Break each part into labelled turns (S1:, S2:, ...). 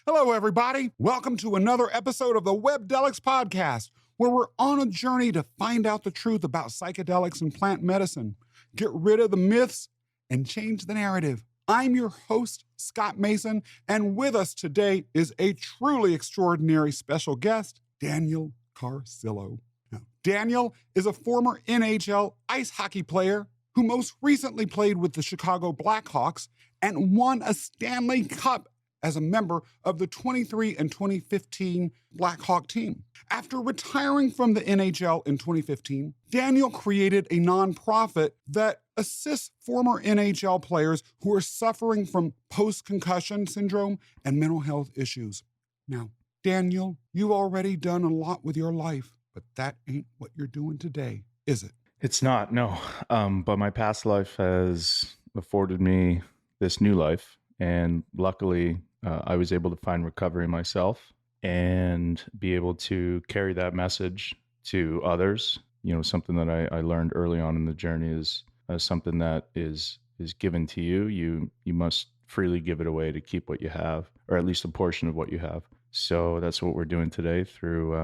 S1: Hello, everybody. Welcome to another episode of the Webdelics podcast, where we're on a journey to find out the truth about psychedelics and plant medicine, get rid of the myths, and change the narrative. I'm your host, Scott Mason, and with us today is a truly extraordinary special guest, Daniel Carcillo. Now, Daniel is a former NHL ice hockey player who most recently played with the Chicago Blackhawks and won a Stanley Cup as a member of the 23 and 2015 Blackhawk team. After retiring from the NHL in 2015, Daniel created a nonprofit that assists former NHL players who are suffering from post-concussion syndrome and mental health issues. Now, Daniel, you've already done a lot with your life, but that ain't what you're doing today, is it?
S2: It's not, no. But my past life has afforded me this new life. And luckily, I was able to find recovery myself and be able to carry that message to others. You know, something that I learned early on in the journey is something that is given to you. You must freely give it away to keep what you have, or at least a portion of what you have. So that's what we're doing today through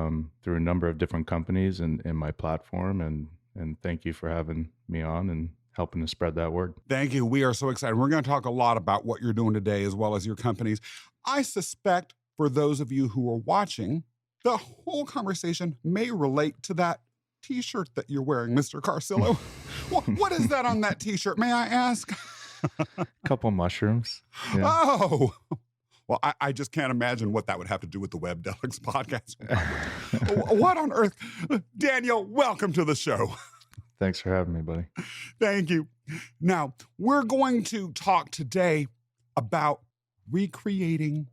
S2: a number of different companies and my platform. And thank you for having me on and helping to spread that word.
S1: Thank you. We are so excited. We're going to talk a lot about what you're doing today as well as your companies. I suspect for those of you who are watching, the whole conversation may relate to that T-shirt that you're wearing, Mr. Carcillo. What is that on that T-shirt? May I ask?
S2: A couple mushrooms.
S1: Yeah. Oh, well, I just can't imagine what that would have to do with the Webdelics podcast. What on earth? Daniel, welcome to the show.
S2: Thanks for having me, buddy.
S1: Thank you. Now, we're going to talk today about recreating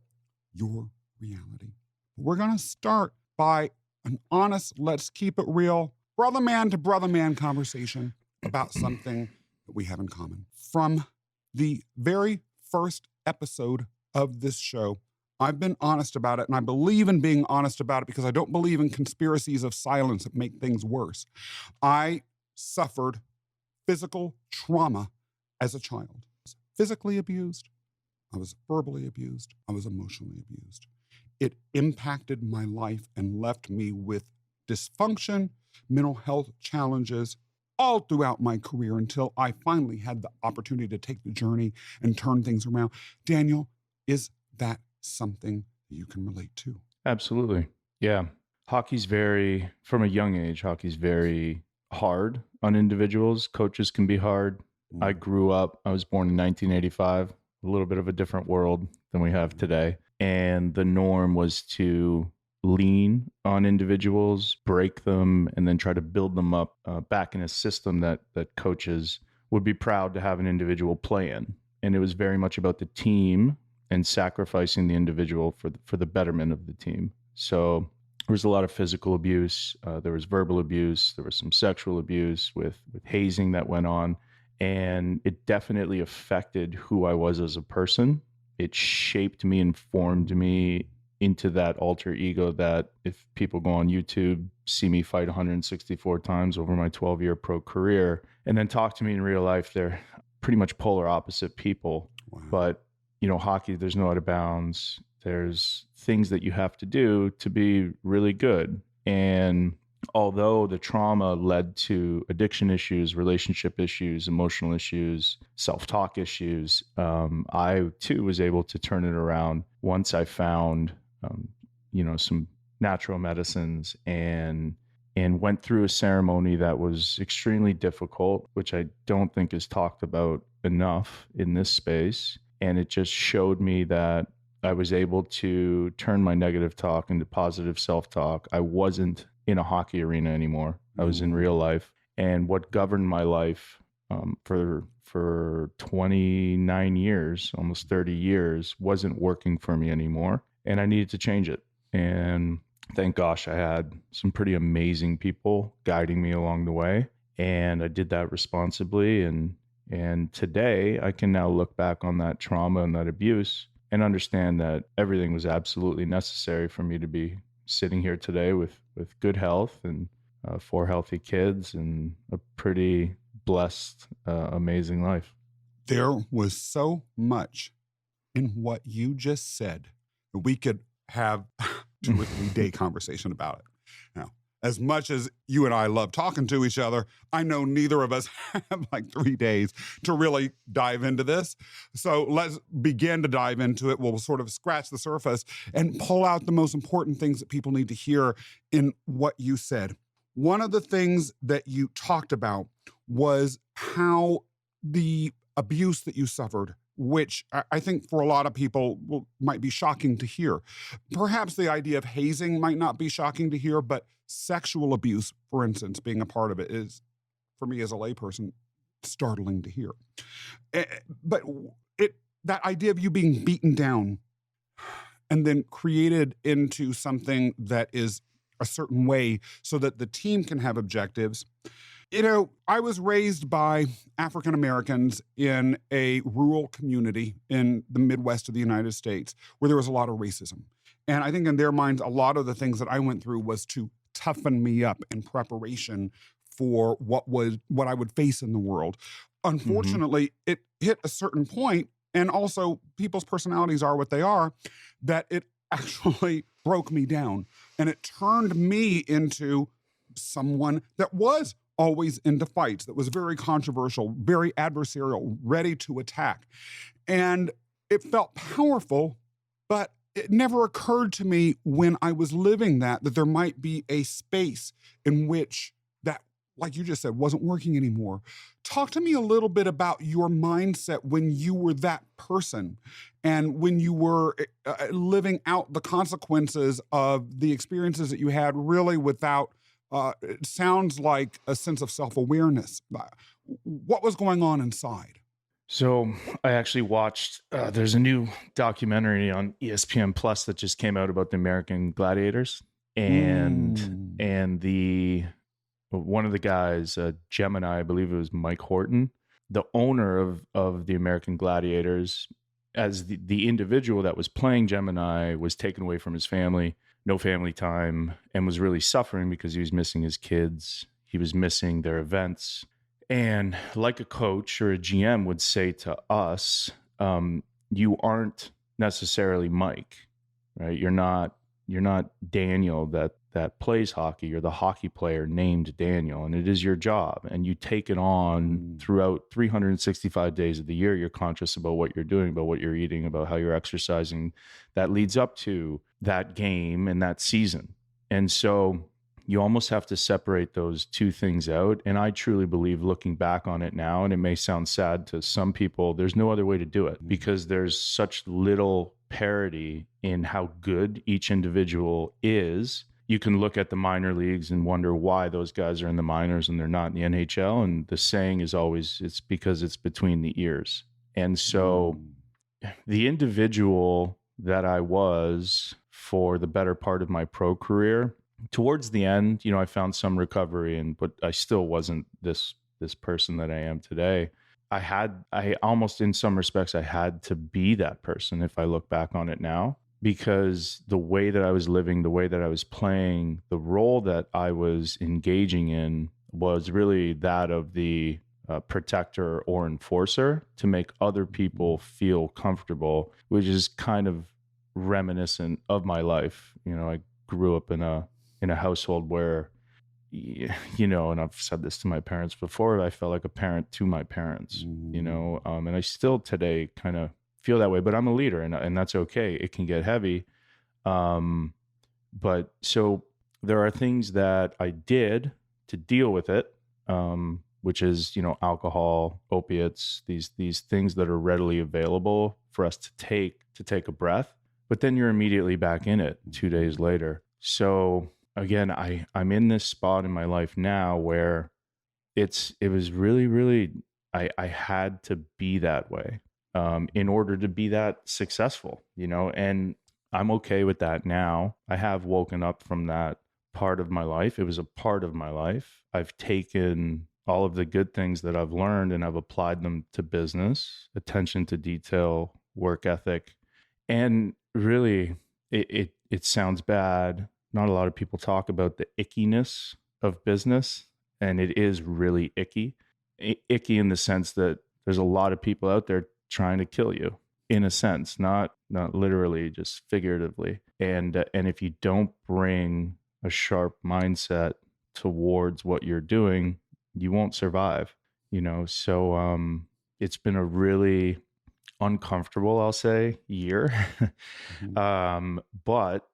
S1: your reality. We're going to start by an honest, let's keep it real, brother man to brother man conversation about something that we have in common. From the very first episode of this show, I've been honest about it, and I believe in being honest about it because I don't believe in conspiracies of silence that make things worse. I suffered physical trauma as a child. I was physically abused, I was verbally abused, I was emotionally abused. It impacted my life and left me with dysfunction, mental health challenges all throughout my career until I finally had the opportunity to take the journey and turn things around. Daniel, is that something you can relate to?
S2: Absolutely. Yeah. From a young age, hockey's very hard on individuals. Coaches can be hard. I was born in 1985, a little bit of a different world than we have today. And the norm was to lean on individuals, break them, and then try to build them up back in a system that coaches would be proud to have an individual play in. And it was very much about the team and sacrificing the individual for the betterment of the team. So there was a lot of physical abuse. There was verbal abuse. There was some sexual abuse with hazing that went on. And it definitely affected who I was as a person. It shaped me and formed me into that alter ego that, if people go on YouTube, see me fight 164 times over my 12-year pro career, and then talk to me in real life, they're pretty much polar opposite people. Wow. But, you know, hockey, there's no out of bounds. There's things that you have to do to be really good. And although the trauma led to addiction issues, relationship issues, emotional issues, self-talk issues, I too was able to turn it around once I found, some natural medicines and went through a ceremony that was extremely difficult, which I don't think is talked about enough in this space. And it just showed me that I was able to turn my negative talk into positive self-talk. I wasn't in a hockey arena anymore. I was in real life. And what governed my life for 29 years, almost 30 years, wasn't working for me anymore. And I needed to change it. And thank gosh, I had some pretty amazing people guiding me along the way. And I did that responsibly. And today I can now look back on that trauma and that abuse and understand that everything was absolutely necessary for me to be sitting here today with good health and 4 healthy kids and a pretty blessed, amazing life.
S1: There was so much in what you just said We could have 2 or 3 day conversation about it. Now, as much as you and I love talking to each other, I know neither of us have like 3 days to really dive into this. So let's begin to dive into it. We'll sort of scratch the surface and pull out the most important things that people need to hear in what you said. One of the things that you talked about was how the abuse that you suffered, which I think for a lot of people might be shocking to hear. Perhaps the idea of hazing might not be shocking to hear, but sexual abuse, for instance, being a part of it is, for me as a layperson, startling to hear. But that idea of you being beaten down and then created into something that is a certain way so that the team can have objectives. I was raised by African Americans in a rural community in the Midwest of the United States where there was a lot of racism. And I think in their minds, a lot of the things that I went through was to toughen me up in preparation for what I would face in the world. Unfortunately, it hit a certain point, and also people's personalities are what they are, that it actually broke me down. And it turned me into someone that was always into fights, that was very controversial, very adversarial, ready to attack. And it felt powerful, but it never occurred to me when I was living that there might be a space in which that, like you just said, wasn't working anymore. Talk to me a little bit about your mindset when you were that person and when you were living out the consequences of the experiences that you had, really without it sounds like a sense of self-awareness. What was going on inside?
S2: So I actually watched, there's a new documentary on ESPN Plus that just came out about the American Gladiators. And one of the guys, Gemini, I believe it was Mike Horton, the owner of the American Gladiators, as the individual that was playing Gemini, was taken away from his family, no family time, and was really suffering because he was missing his kids. He was missing their events. And like a coach or a GM would say to us, you aren't necessarily Mike, right? You're not Daniel that plays hockey. You're the hockey player named Daniel, and it is your job. And you take it on throughout 365 days of the year. You're conscious about what you're doing, about what you're eating, about how you're exercising. That leads up to that game and that season. And so you almost have to separate those two things out. And I truly believe, looking back on it now, and it may sound sad to some people, there's no other way to do it because there's such little parity in how good each individual is. You can look at the minor leagues and wonder why those guys are in the minors and they're not in the NHL. And the saying is always, it's because it's between the ears. And so the individual that I was for the better part of my pro career, towards the end, I found some recovery, but I still wasn't this person that I am today. I almost, in some respects, I had to be that person if I look back on it now, because the way that I was living, the way that I was playing, the role that I was engaging in was really that of the protector or enforcer to make other people feel comfortable, which is kind of reminiscent of my life. I grew up in a household where, and I've said this to my parents before, I felt like a parent to my parents, and I still today kind of feel that way, but I'm a leader and that's okay. It can get heavy. But so there are things that I did to deal with it, which is, alcohol, opiates, these things that are readily available for us to take a breath, but then you're immediately back in it 2 days later. So again, I'm in this spot in my life now where it was really, really, I had to be that way in order to be that successful, and I'm okay with that now. I have woken up from that part of my life. It was a part of my life. I've taken all of the good things that I've learned and I've applied them to business, attention to detail, work ethic, and really it sounds bad. Not a lot of people talk about the ickiness of business, and it is really icky. Icky in the sense that there's a lot of people out there trying to kill you, in a sense, not not literally, just figuratively. And if you don't bring a sharp mindset towards what you're doing, you won't survive, you know? So, it's been a really uncomfortable, I'll say, year. But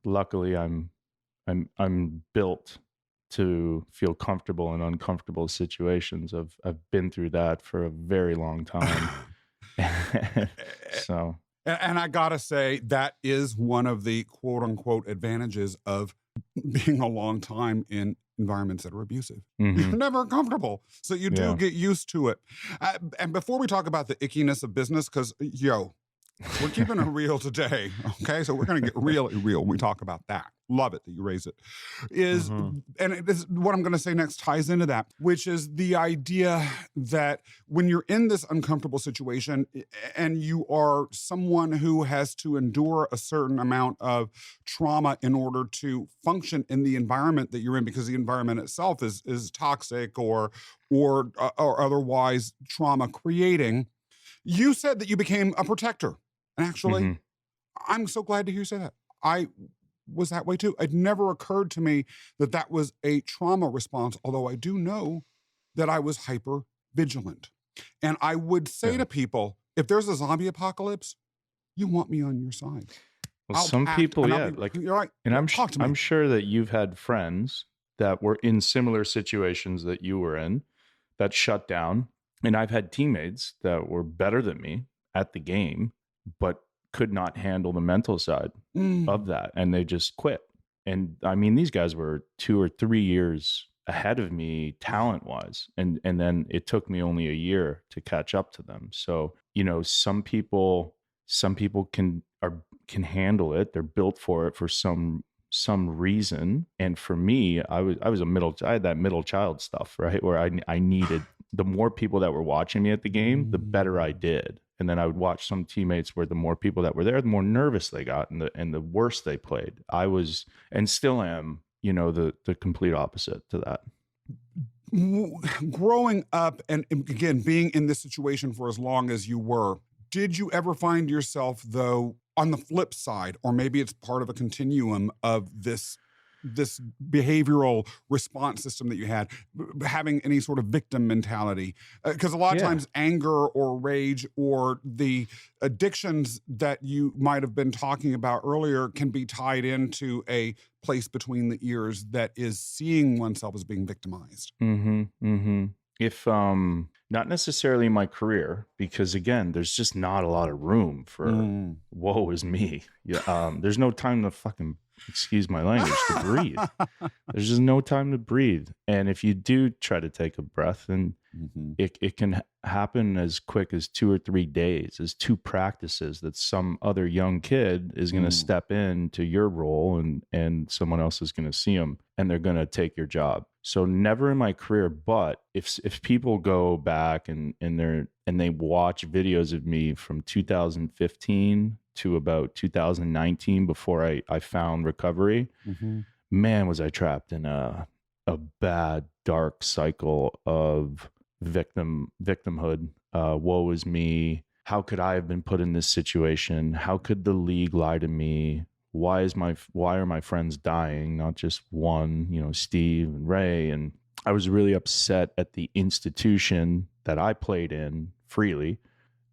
S2: luckily I'm built to feel comfortable in uncomfortable situations. I've been through that for a very long time. So,
S1: And I gotta say, that is one of the quote unquote advantages of being a long time in environments that are abusive. You're never comfortable. So you do get used to it. And before we talk about the ickiness of business, because, we're keeping it real today, okay? So we're going to get really real when we talk about that. Love it that you raise it. And what I'm going to say next ties into that, which is the idea that when you're in this uncomfortable situation and you are someone who has to endure a certain amount of trauma in order to function in the environment that you're in, because the environment itself is toxic or otherwise trauma creating, you said that you became a protector. And actually, I'm so glad to hear you say that. I was that way too. It never occurred to me that that was a trauma response, although I do know that I was hyper vigilant. And I would say to people, if there's a zombie apocalypse, you want me on your side.
S2: Well, some people,
S1: you're right.
S2: And
S1: I'm
S2: sure that you've had friends that were in similar situations that you were in that shut down. And I've had teammates that were better than me at the game, but could not handle the mental side of that. And they just quit. And I mean, these guys were 2 or 3 years ahead of me talent wise. And then it took me only a year to catch up to them. So, you know, some people can handle it. They're built for it for some reason. And for me, I had that middle child stuff, right? Where I needed, the more people that were watching me at the game, the better I did. And then I would watch some teammates where the more people that were there, the more nervous they got and the worse they played. I was, and still am, you know, the complete opposite to that.
S1: Growing up and again, being in this situation for as long as you were, did you ever find yourself though, on the flip side, or maybe it's part of a continuum of this behavioral response system that you had, having any sort of victim mentality? Because a lot of times anger or rage or the addictions that you might have been talking about earlier can be tied into a place between the ears that is seeing oneself as being victimized.
S2: If not necessarily my career, because again, there's just not a lot of room for woe is me. There's no time to fucking, excuse my language, to breathe. There's just no time to breathe. And if you do try to take a breath, then it can happen as quick as 2 or 3 days, as 2 practices that some other young kid is going to step into your role and someone else is going to see them and they're going to take your job. So never in my career, but if people go back and they watch videos of me from 2015 to about 2019 before I found recovery, man, was I trapped in a bad, dark cycle of victimhood. Woe is me. How could I have been put in this situation? How could the league lie to me? Why are my friends dying? Not just one, you know, Steve and Ray. And I was really upset at the institution that I played in freely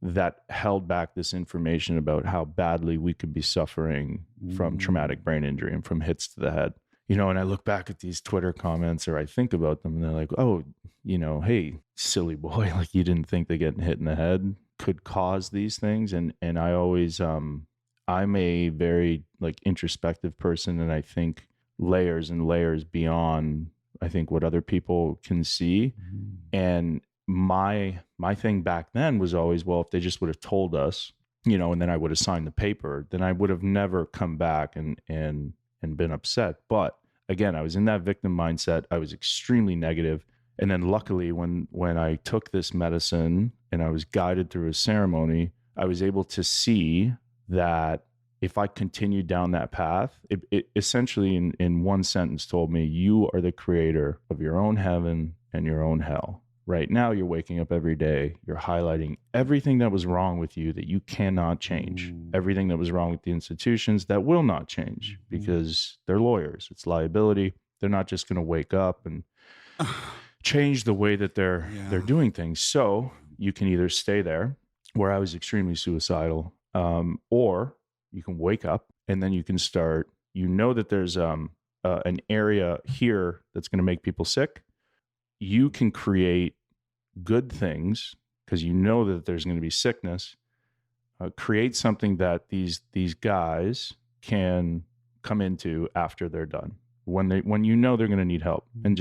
S2: that held back this information about how badly we could be suffering from traumatic brain injury and from hits to the head. You know, and I look back at these Twitter comments or I think about them and they're like, oh, you know, hey, silly boy, like you didn't think that getting hit in the head could cause these things. And I always, I'm a very like introspective person, and I think layers and layers beyond, I think, what other people can see. And my thing back then was always, well, if they just would have told us, you know, and then I would have signed the paper, then I would have never come back and been upset. But again, I was in that victim mindset. I was extremely negative. And then luckily when I took this medicine and I was guided through a ceremony, I was able to see that if I continued down that path, it essentially in one sentence told me, you are the creator of your own heaven and your own hell. Right now, you're waking up every day, you're highlighting everything that was wrong with you that you cannot change, everything that was wrong with the institutions that will not change because they're lawyers. It's liability. They're not just going to wake up and change the way that they're doing things. So you can either stay there, where I was extremely suicidal, or you can wake up and then you can start. You know that there's an area here that's going to make people sick. You can create good things because you know that there's going to be sickness. Create something that these guys can come into after they're done, when you know they're going to need help, and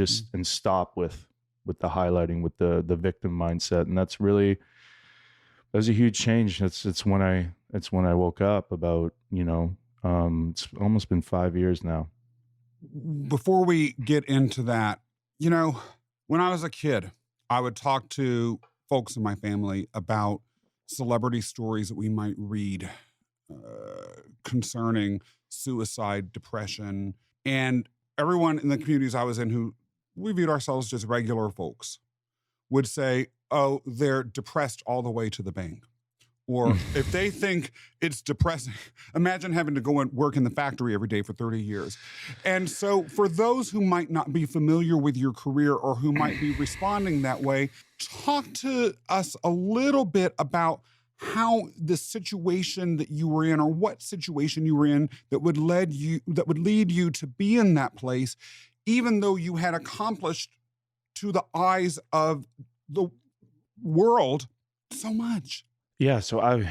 S2: stop with the highlighting, with the victim mindset. And that was a huge change. It's when I woke up about, it's almost been 5 years now.
S1: Before we get into that, when I was a kid, I would talk to folks in my family about celebrity stories that we might read concerning suicide, depression, and everyone in the communities I was in, who we viewed ourselves just regular folks, would say, oh, they're depressed all the way to the bank. Or if they think it's depressing, imagine having to go and work in the factory every day for 30 years. And so for those who might not be familiar with your career or who might be responding that way, talk to us a little bit about how the situation that you were in, or what situation you were in that would lead you to be in that place, even though you had accomplished to the eyes of the world so much.
S2: Yeah. So I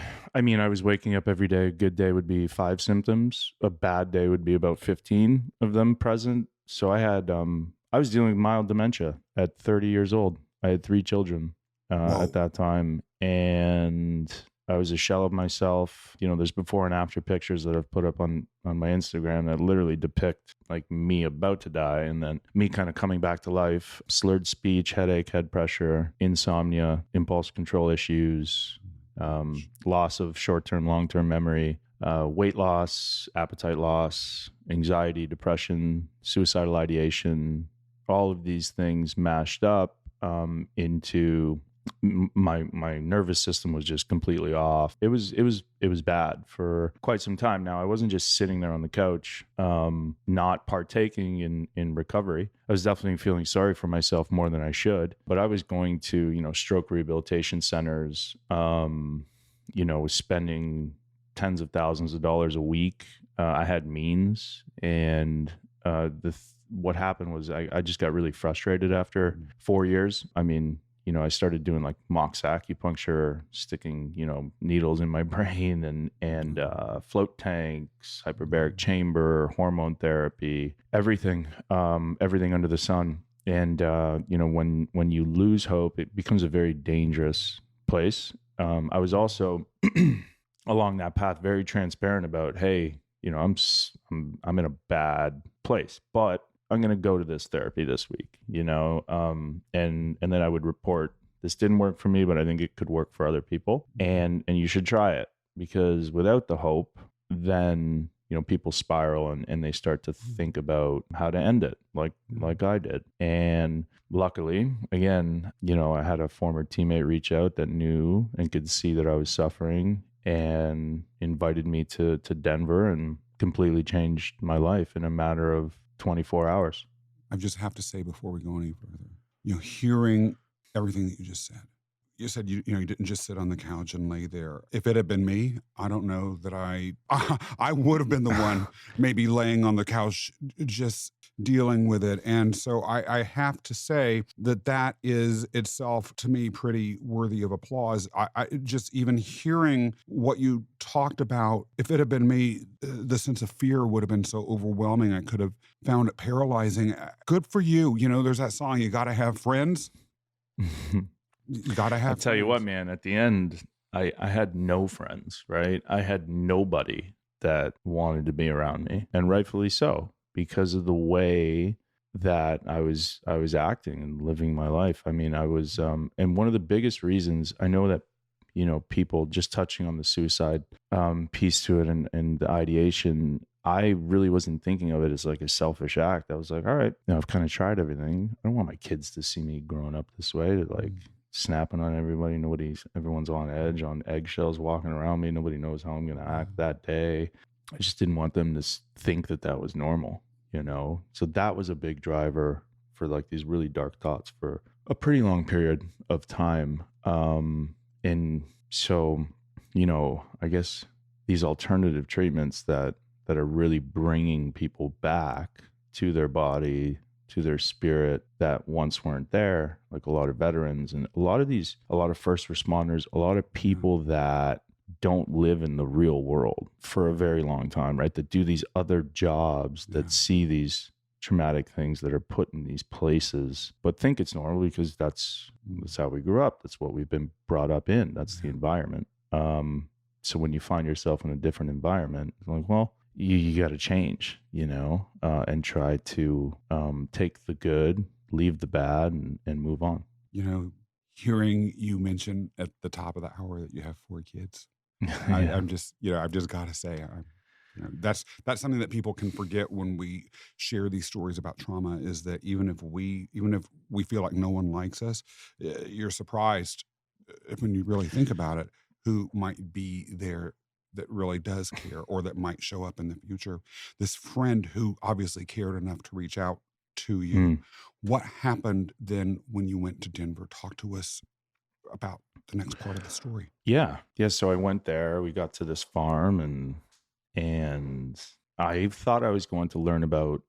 S2: was waking up every day. A good day would be 5 symptoms. A bad day would be about 15 of them present. So I was dealing with mild dementia at 30 years old. I had 3 children at that time, and I was a shell of myself. There's before and after pictures that I've put up on my Instagram that literally depict like me about to die, and then me kind of coming back to life. Slurred speech, headache, head pressure, insomnia, impulse control issues, loss of short-term, long-term memory, weight loss, appetite loss, anxiety, depression, suicidal ideation, all of these things mashed up into my nervous system was just completely off. It was bad for quite some time. Now, I wasn't just sitting there on the couch, not partaking in recovery. I was definitely feeling sorry for myself more than I should, but I was going to, stroke rehabilitation centers, spending tens of thousands of dollars a week. I had means, and what happened was I just got really frustrated after 4 years. I started doing like Mox acupuncture, sticking, needles in my brain, and float tanks, hyperbaric chamber, hormone therapy, everything under the sun. And, when you lose hope, it becomes a very dangerous place. I was also along that path, very transparent about, hey, I'm in a bad place, but I'm going to go to this therapy this week, and then I would report, this didn't work for me, but I think it could work for other people. And you should try it, because without the hope, then, people spiral and they start to think about how to end it, like I did. And luckily, again, I had a former teammate reach out that knew and could see that I was suffering, and invited me to Denver, and completely changed my life in a matter of 24 hours.
S1: I just have to say, before we go any further, hearing everything that you just said, you said you didn't just sit on the couch and lay there. If it had been me, I don't know that I would have been the one maybe laying on the couch just dealing with it. And so I have to say that is itself, to me, pretty worthy of applause. I just, even hearing what you talked about, if it had been me, the sense of fear would have been so overwhelming. I could have found it paralyzing. Good for you. There's that song, you got to have friends. You gotta have.
S2: I'll tell you what, man, at the end, I had no friends, right? I had nobody that wanted to be around me, and rightfully so, because of the way that I was acting and living my life. I was, and one of the biggest reasons, I know that, people, just touching on the suicide piece to it, and the ideation, I really wasn't thinking of it as like a selfish act. I was like, all right, I've kind of tried everything. I don't want my kids to see me growing up this way, to like snapping on everybody. Everyone's on edge, on eggshells, walking around me. Nobody knows how I'm going to act that day. I just didn't want them to think that that was normal, So that was a big driver for like these really dark thoughts for a pretty long period of time. And so, I guess these alternative treatments that are really bringing people back to their body, to their spirit that once weren't there, like a lot of veterans and a lot of first responders, a lot of people that don't live in the real world for a very long time, right? That do these other jobs, that see these traumatic things that are put in these places, but think it's normal because that's how we grew up. That's what we've been brought up in. That's the environment. So when you find yourself in a different environment, it's like, well, you got to change, and try to take the good, leave the bad, and move on.
S1: Hearing you mention at the top of the hour that you have 4 kids, I'm just, I've just got to say, that's something that people can forget when we share these stories about trauma, is that even if we feel like no one likes us, you're surprised when you really think about it, who might be there that really does care, or that might show up in the future. This friend who obviously cared enough to reach out to you. What happened then when you went to Denver? Talk to us about the next part of the story.
S2: Yeah. So I went there. We got to this farm, and I thought I was going to learn about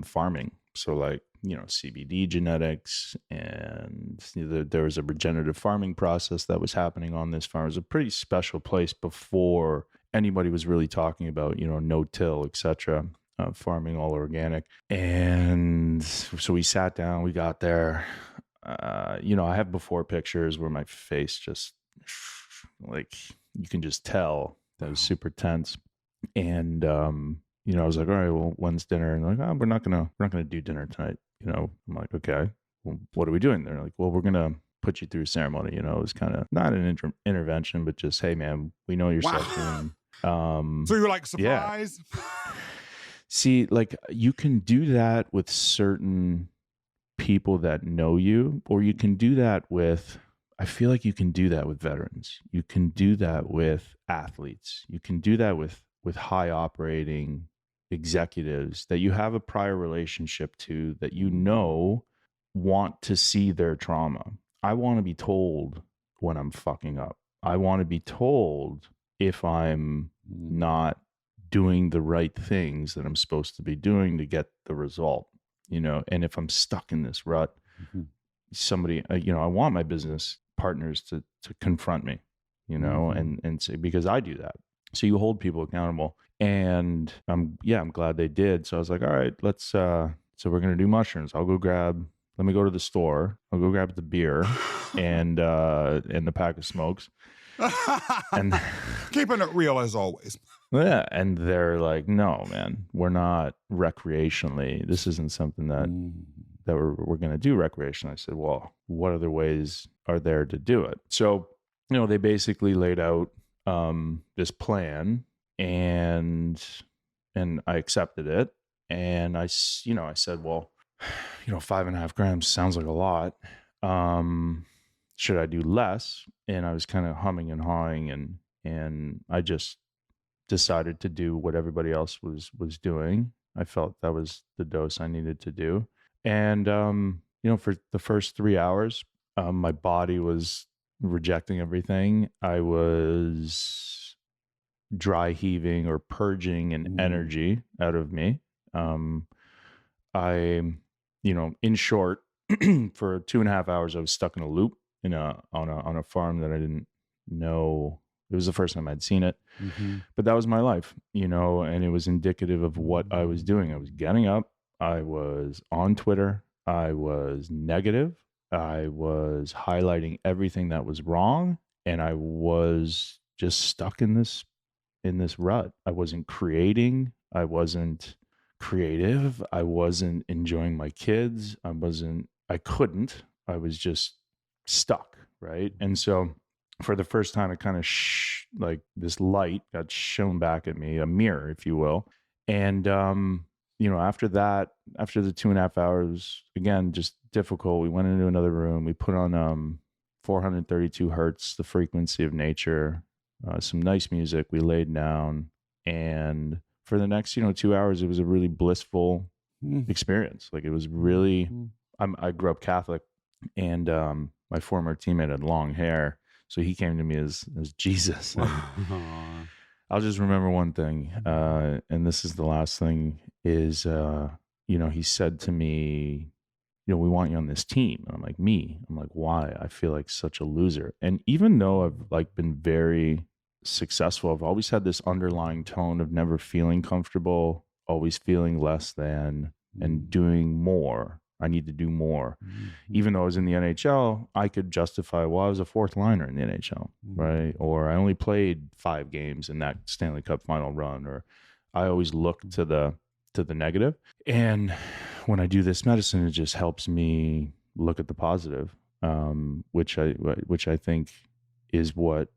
S2: farming. So like, CBD genetics, and there was a regenerative farming process that was happening on this farm. It was a pretty special place before anybody was really talking about, no-till, etc., farming all organic. And so we sat down, we got there. I have before pictures where my face just, like, you can just tell that was super tense. And, I was like, all right, well, when's dinner? And like, we're not gonna do dinner tonight. I'm like, okay, well, what are we doing? They're like, well, we're going to put you through a ceremony. It was kind of not an intervention, but just, hey man, we know you're suffering.
S1: So you were like, surprise?
S2: Yeah. See, like, you can do that with certain people that know you, or you can do that with, I feel like you can do that with veterans. You can do that with athletes. You can do that with high operating executives that you have a prior relationship to, that want to see their trauma. I want to be told when I'm fucking up. I want to be told if I'm not doing the right things that I'm supposed to be doing to get the result, and if I'm stuck in this rut, somebody, I want my business partners to confront me, and say, because I do that. So you hold people accountable, and I'm glad they did. So I was like, all right, let's, so we're going to do mushrooms. Let me go to the store. I'll go grab the beer and the pack of smokes. And
S1: keeping it real as always.
S2: Yeah. And they're like, no, man, we're not recreationally. This isn't something that we're going to do recreationally. I said, well, what other ways are there to do it? So, they basically laid out this plan, and I accepted it. And I said, well, 5.5 grams sounds like a lot. Should I do less? And I was kind of humming and hawing, and I just decided to do what everybody else was doing. I felt that was the dose I needed to do. And, for the first 3 hours, my body was rejecting everything. I was dry heaving or purging an energy out of me. In short, for 2.5 hours, I was stuck in a loop on a farm that I didn't know. It was the first time I'd seen it, but that was my life, and it was indicative of what I was doing. I was getting up. I was on Twitter. I was negative. I was highlighting everything that was wrong, and I was just stuck in this rut. I wasn't creating. I wasn't creative. I wasn't enjoying my kids. I couldn't. I was just stuck, right? And so for the first time, it kind of like this light got shown back at me, a mirror, if you will. And, after that, after the 2.5 hours, again, just difficult. We went into another room. We put on 432 hertz, the frequency of nature, some nice music. We laid down. And for the next, 2 hours, it was a really blissful experience. Like, it was really, I grew up Catholic, and my former teammate had long hair. So he came to me as Jesus. And I'll just remember one thing, and this is the last thing, is, he said to me, we want you on this team. And I'm like, me? I'm like, why? I feel like such a loser. And even though I've like been very successful, I've always had this underlying tone of never feeling comfortable, always feeling less than, and doing more. I need to do more. Even though I was in the NHL, I could justify, well, I was a fourth liner in the NHL, right? Or I only played 5 games in that Stanley Cup final run, or I always look to the negative. And when I do this medicine, it just helps me look at the positive, which I think is what,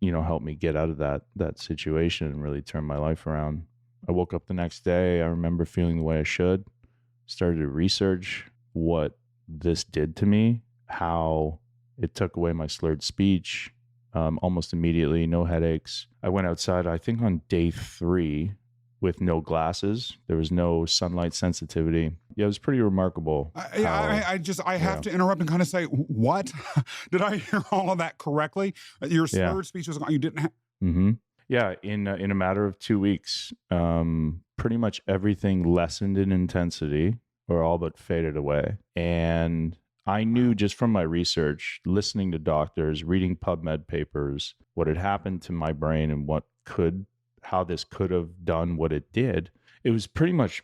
S2: helped me get out of that situation and really turn my life around. I woke up the next day. I remember feeling the way I should, started to research what this did to me, how it took away my slurred speech almost immediately, no headaches. I went outside, I think on day 3, with no glasses. There was no sunlight sensitivity. Yeah, it was pretty remarkable.
S1: I have to interrupt and kind of say, what? Did I hear all of that correctly? Your slurred speech was gone. You didn't have...
S2: Yeah, in a matter of 2 weeks, pretty much everything lessened in intensity or all but faded away. And I knew just from my research, listening to doctors, reading PubMed papers, what had happened to my brain and how this could have done what it did. It was pretty much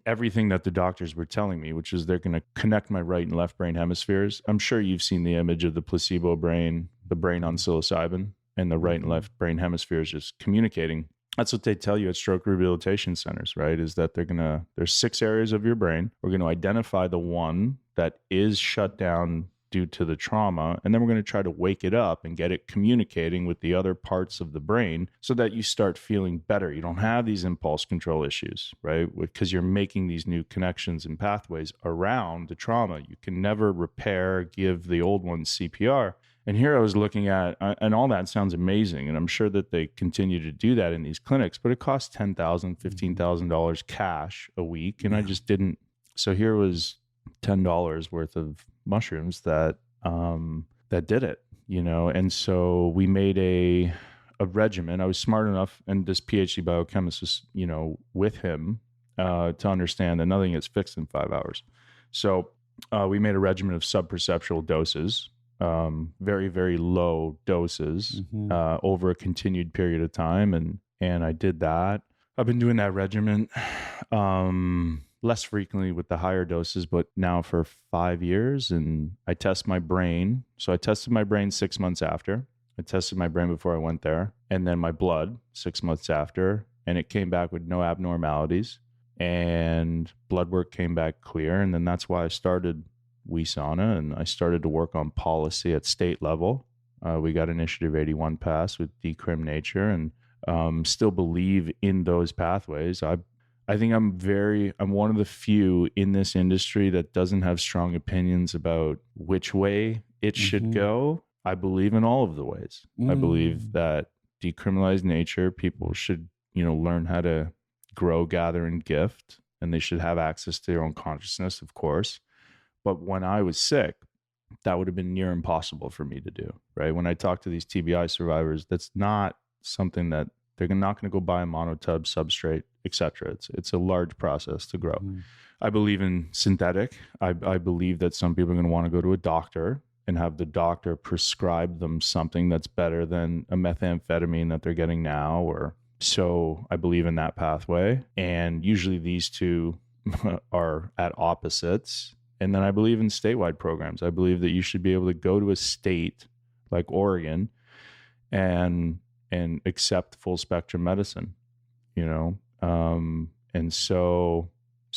S2: everything that the doctors were telling me, which is they're going to connect my right and left brain hemispheres. I'm sure you've seen the image of the placebo brain, the brain on psilocybin, and the right and left brain hemispheres just communicating. That's what they tell you at stroke rehabilitation centers, right? Is that there's 6 areas of your brain. We're going to identify the one that is shut down due to the trauma, and then we're going to try to wake it up and get it communicating with the other parts of the brain so that you start feeling better. You don't have these impulse control issues, right? Because you're making these new connections and pathways around the trauma. You can never give the old ones CPR. And here I was looking at, and all that sounds amazing, and I'm sure that they continue to do that in these clinics, but it costs $10,000, $15,000 cash a week, and I just didn't. So here was $10 worth of mushrooms that did it, and so we made a regimen. I was smart enough, and this PhD biochemist was, with him to understand that nothing gets fixed in 5 hours. So we made a regimen of subperceptual doses, very, very low doses over a continued period of time. And I did that. I've been doing that regimen less frequently with the higher doses, but now for 5 years. And I test my brain. So I tested my brain 6 months after. I tested my brain before I went there. And then my blood 6 months after. And it came back with no abnormalities. And blood work came back clear. And then that's why I started WeSauna, and I started to work on policy at state level. We got Initiative 81 passed with Decrim Nature, and still believe in those pathways. I think I'm one of the few in this industry that doesn't have strong opinions about which way it should go. I believe in all of the ways. I believe that decriminalized nature, people should, learn how to grow, gather, and gift, and they should have access to their own consciousness, of course. But when I was sick, that would have been near impossible for me to do, right? When I talk to these TBI survivors, that's not something that they're not going to go buy a monotub, substrate, etc. It's a large process to grow. I believe in synthetic. I believe that some people are going to want to go to a doctor and have the doctor prescribe them something that's better than a methamphetamine that they're getting now. Or so I believe in that pathway. And usually these two are at opposites. And then I believe in statewide programs. I believe that you should be able to go to a state like Oregon and accept full spectrum medicine, and so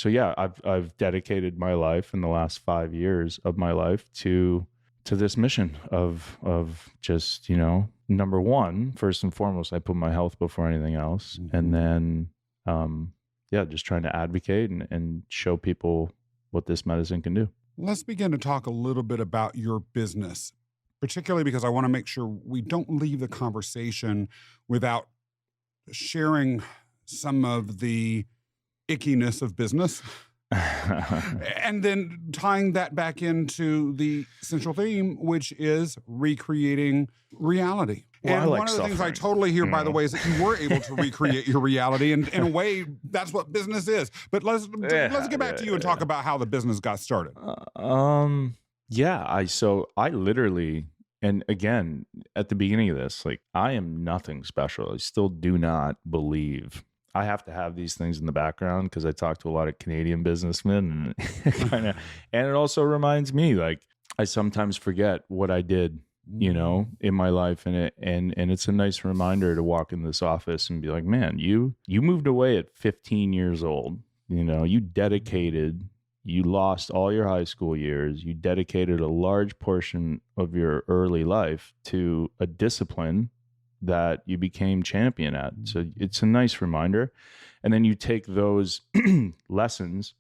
S2: yeah, I've dedicated my life in the last 5 years of my life to this mission of just, number one, first and foremost, I put my health before anything else. And then just trying to advocate and show people what this medicine can do.
S1: Let's begin to talk a little bit about your business, particularly because I want to make sure we don't leave the conversation without sharing some of the ickiness of business. And then tying that back into the central theme, which is recreating reality.
S2: Well,
S1: and
S2: one
S1: of the things I totally hear, by the way, is that you were able to recreate your reality. And in a way, that's what business is. But let's get back to you and talk about how the business got started.
S2: I literally, and again, at the beginning of this, like, I am nothing special. I still do not believe. I have to have these things in the background because I talk to a lot of Canadian businessmen, and it also reminds me, like, I sometimes forget what I did, in my life, and it's a nice reminder to walk in this office and be like, man, you moved away at 15 years old. You dedicated. You lost all your high school years. You dedicated a large portion of your early life to a discipline that you became champion at. So it's a nice reminder. And then you take those lessons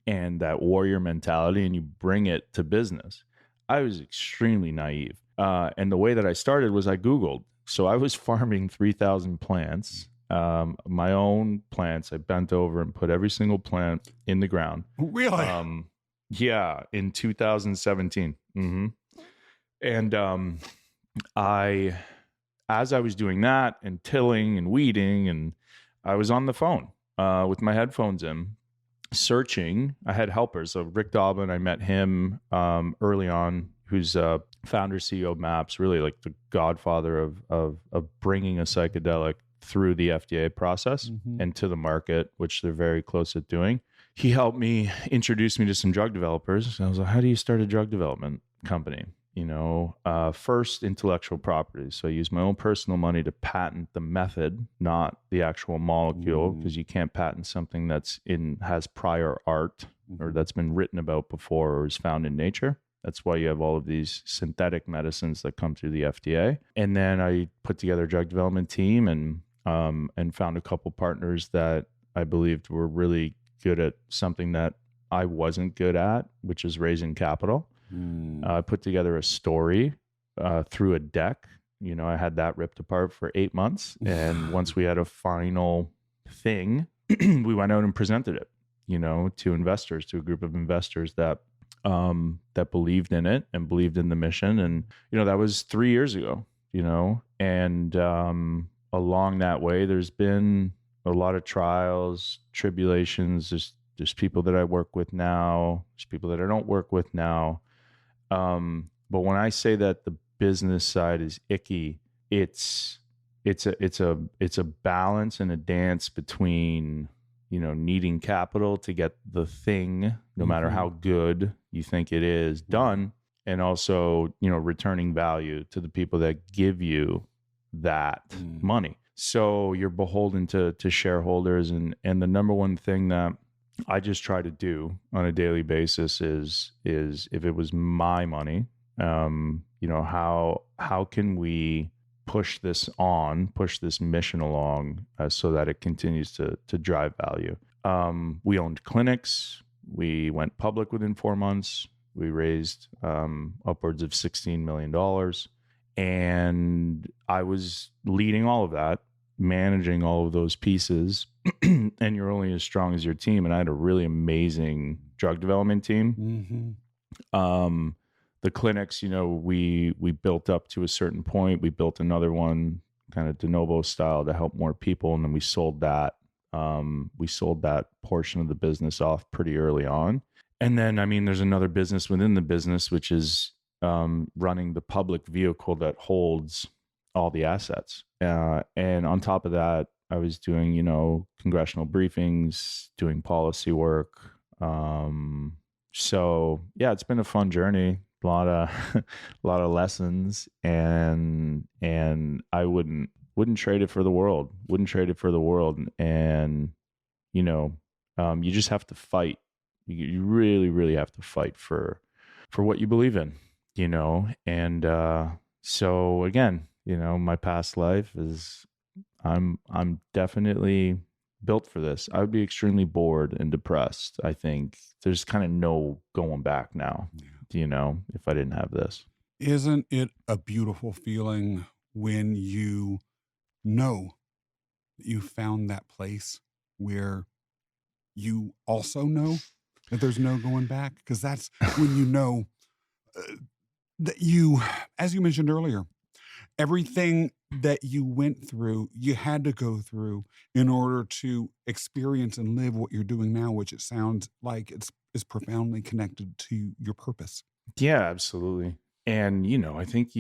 S2: and that warrior mentality and you bring it to business. I was extremely naive. And the way that I started was I Googled. So I was farming 3,000 plants, my own plants. I bent over and put every single plant in the ground.
S1: Really?
S2: In 2017. Mm-hmm. And as I was doing that and tilling and weeding, and I was on the phone with my headphones in, searching. I had helpers. So Rick Doblin, I met him early on, who's founder, CEO of MAPS, really like the godfather of bringing a psychedelic through the FDA process and to the market, which they're very close at doing. He helped me, introduce me to some drug developers. I was like, how do you start a drug development company? First, intellectual property. So I use my own personal money to patent the method, not the actual molecule, because you can't patent something has prior art or that's been written about before or is found in nature. That's why you have all of these synthetic medicines that come through the FDA. And then I put together a drug development team and found a couple partners that I believed were really good at something that I wasn't good at, which is raising capital. I put together a story through a deck. I had that ripped apart for 8 months. And once we had a final thing, we went out and presented it, to investors, to a group of investors that believed in it and believed in the mission. And, that was 3 years ago, and along that way, there's been a lot of trials, tribulations. There's people that I work with now. There's people that I don't work with now. But when I say that the business side is icky, it's a balance and a dance between, needing capital to get the thing, no matter how good you think it is, done, and also, returning value to the people that give you that money. So you're beholden to shareholders, and the number one thing that I just try to do on a daily basis is if it was my money, how can we push this mission along so that it continues to drive value. We owned clinics. We went public within 4 months. We raised upwards of $16 million. And I was leading all of that, managing all of those pieces. And you're only as strong as your team. And I had a really amazing drug development team. The clinics, we built up to a certain point. We built another one kind of de novo style to help more people. And then we sold that. We sold that portion of the business off pretty early on. And then, there's another business within the business, which is running the public vehicle that holds all the assets. And on top of that, I was doing, congressional briefings, doing policy work. So yeah, it's been a fun journey, a lot of lessons, and I wouldn't trade it for the world. And, you just have to fight. You really, really have to fight for what you believe in, and, so again, my past life is I'm definitely built for this. I would be extremely bored and depressed. I think there's kind of no going back now, if I didn't have this.
S1: Isn't it a beautiful feeling when you know that you found that place where you also know that there's no going back? Because that's when you know that you, as you mentioned earlier, everything that you went through, you had to go through in order to experience and live what you're doing now, which it sounds like is profoundly connected to your purpose.
S2: Yeah, absolutely. And, I think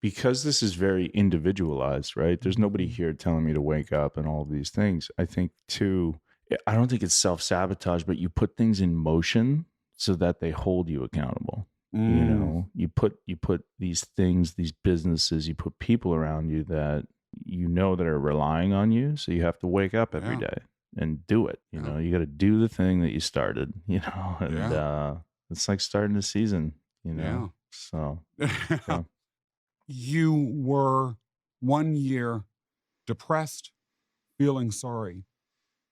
S2: because this is very individualized, right? There's nobody here telling me to wake up and all of these things. I think too, I don't think it's self-sabotage, but you put things in motion so that they hold you accountable. You put these things, these businesses, you put people around you that that are relying on you. So you have to wake up every day and do it. You got to do the thing that you started, and it's like starting a season, So
S1: you were 1 year depressed, feeling sorry,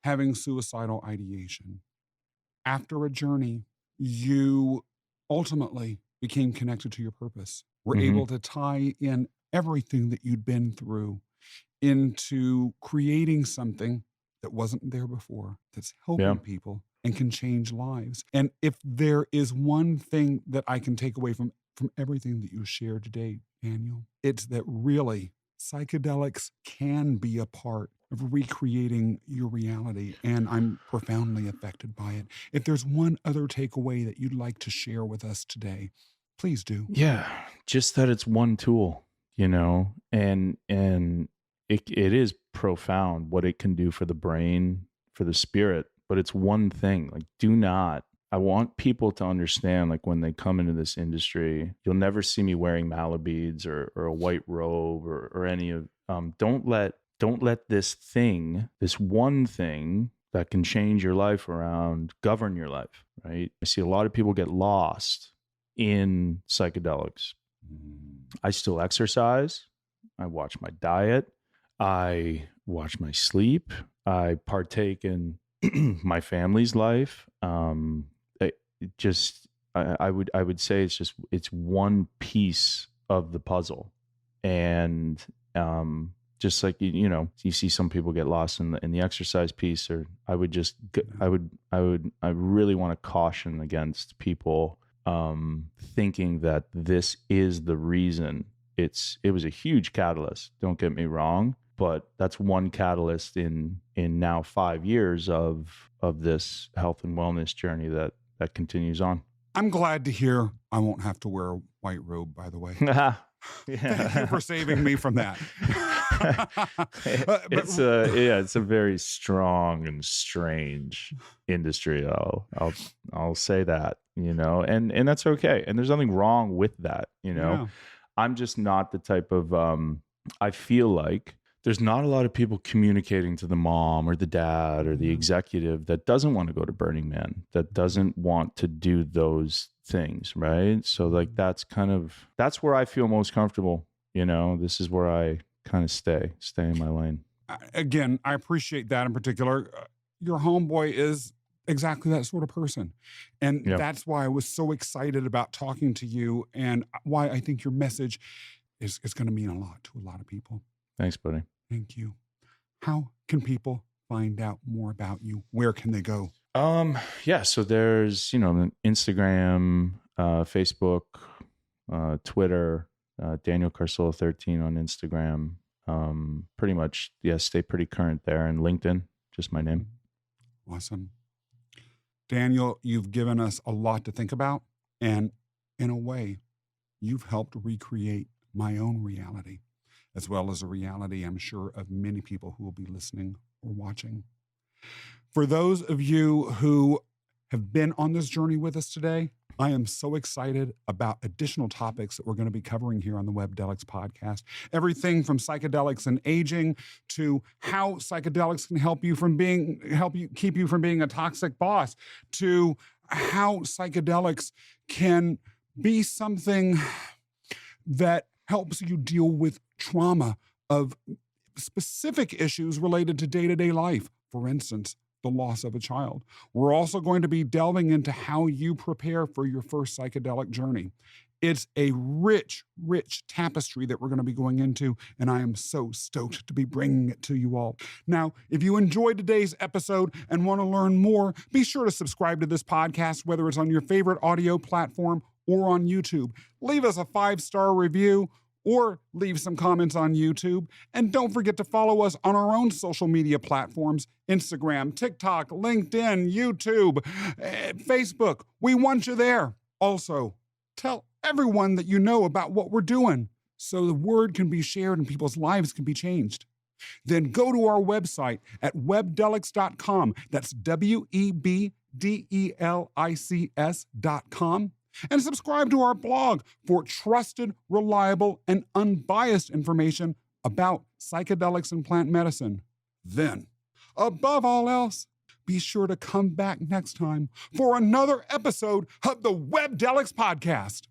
S1: having suicidal ideation. After a journey, you ultimately became connected to your purpose. Were able to tie in everything that you'd been through into creating something that wasn't there before, that's helping people and can change lives. And if there is one thing that I can take away from everything that you shared today, Daniel, it's that really psychedelics can be a part of recreating your reality, and I'm profoundly affected by it. If there's one other takeaway that you'd like to share with us today, please do.
S2: Yeah, just that it's one tool, and it is profound what it can do for the brain, for the spirit, but it's one thing. Like, I want people to understand, like, when they come into this industry, you'll never see me wearing mala beads or a white robe or any of, don't let this one thing that can change your life around govern your life, right? I see a lot of people get lost in psychedelics. I still exercise. I watch my diet. I watch my sleep. I partake in my family's life. I would say it's one piece of the puzzle, and just like you see some people get lost in the exercise piece, or I really want to caution against people thinking that this is the reason. It was a huge catalyst, don't get me wrong, but that's one catalyst in now 5 years of this health and wellness journey that continues on.
S1: I'm glad to hear I won't have to wear a white robe, by the way. Thank you for saving me from that.
S2: It's a very strong and strange industry. I'll say that, and that's okay. And there's nothing wrong with that,
S1: Yeah.
S2: I'm just not the type of, I feel like there's not a lot of people communicating to the mom or the dad or the executive that doesn't want to go to Burning Man, that doesn't want to do those things, right? So like that's where I feel most comfortable. This is where I kind of stay in my lane.
S1: Again, I appreciate that in particular. Your homeboy is exactly that sort of person. And that's why I was so excited about talking to you, and why I think your message is going to mean a lot to a lot of people.
S2: Thanks, buddy.
S1: Thank you. How can people find out more about you? Where can they go?
S2: So there's, Instagram, Facebook, Twitter, Daniel Carcillo 13 on Instagram. Pretty much, stay pretty current there, and LinkedIn, just my name.
S1: Awesome. Daniel, you've given us a lot to think about, and in a way, you've helped recreate my own reality, as well as a reality, I'm sure, of many people who will be listening or watching. For those of you who have been on this journey with us today, I am so excited about additional topics that we're going to be covering here on the Webdelics podcast. Everything from psychedelics and aging to how psychedelics can help you keep you from being a toxic boss, to how psychedelics can be something that helps you deal with trauma of specific issues related to day-to-day life. For instance, the loss of a child. We're also going to be delving into how you prepare for your first psychedelic journey. It's a rich, rich tapestry that we're going to be going into, and I am so stoked to be bringing it to you all. Now, if you enjoyed today's episode and want to learn more, be sure to subscribe to this podcast, whether it's on your favorite audio platform or on YouTube. Leave us a 5-star review or leave some comments on YouTube. And don't forget to follow us on our own social media platforms, Instagram, TikTok, LinkedIn, YouTube, Facebook. We want you there. Also, tell everyone that you know about what we're doing so the word can be shared and people's lives can be changed. Then go to our website at webdelics.com. That's WEBDELICS.com. And subscribe to our blog for trusted, reliable, and unbiased information about psychedelics and plant medicine. Then, above all else, be sure to come back next time for another episode of the Webdelics podcast.